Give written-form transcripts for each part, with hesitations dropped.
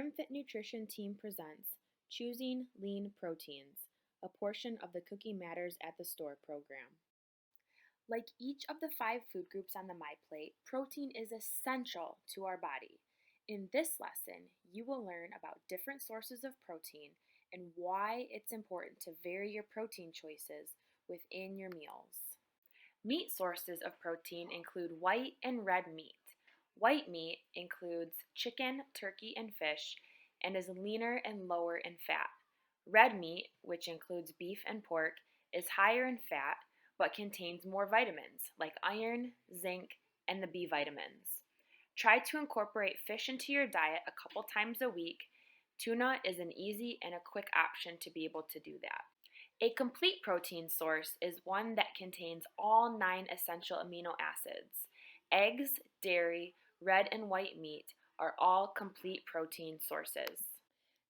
Crim Fit Nutrition team presents Choosing Lean Proteins, a portion of the Cooking Matters at the Store program. Like each of the 5 food groups on the MyPlate, protein is essential to our body. In this lesson, you will learn about different sources of protein and why it's important to vary your protein choices within your meals. Meat sources of protein include white and red meat. White meat includes chicken, turkey, and fish, and is leaner and lower in fat. Red meat, which includes beef and pork, is higher in fat but contains more vitamins like iron, zinc, and the B vitamins. Try to incorporate fish into your diet a couple times a week. Tuna is an easy and a quick option to be able to do that. A complete protein source is one that contains all 9 essential amino acids. Eggs, dairy, red and white meat are all complete protein sources.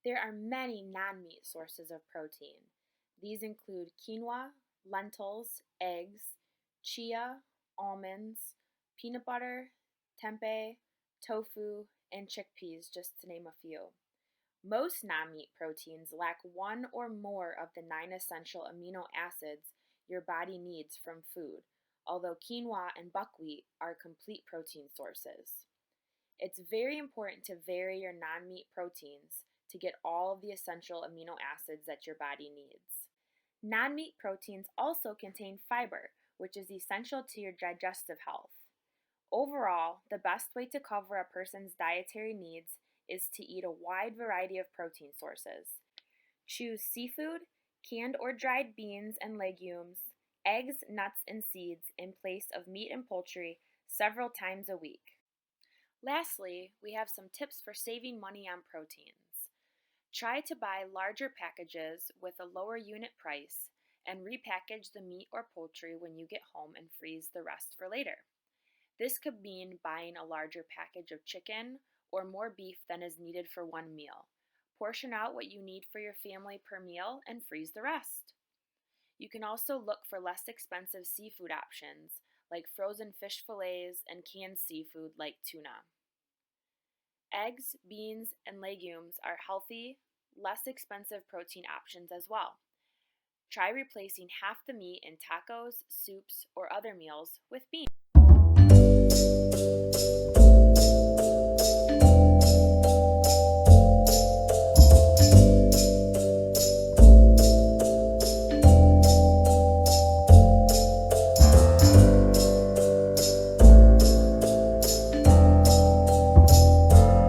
There are many non-meat sources of protein. These include quinoa, lentils, eggs, chia, almonds, peanut butter, tempeh, tofu, and chickpeas, just to name a few. Most non-meat proteins lack one or more of the 9 essential amino acids your body needs from food, although quinoa and buckwheat are complete protein sources. It's very important to vary your non-meat proteins to get all of the essential amino acids that your body needs. Non-meat proteins also contain fiber, which is essential to your digestive health. Overall, the best way to cover a person's dietary needs is to eat a wide variety of protein sources. Choose seafood, canned or dried beans and legumes, eggs, nuts, and seeds in place of meat and poultry several times a week. Lastly, we have some tips for saving money on proteins. Try to buy larger packages with a lower unit price and repackage the meat or poultry when you get home and freeze the rest for later. This could mean buying a larger package of chicken or more beef than is needed for one meal. Portion out what you need for your family per meal and freeze the rest. You can also look for less expensive seafood options like frozen fish fillets and canned seafood like tuna. Eggs, beans, and legumes are healthy, less expensive protein options as well. Try replacing half the meat in tacos, soups, or other meals with beans.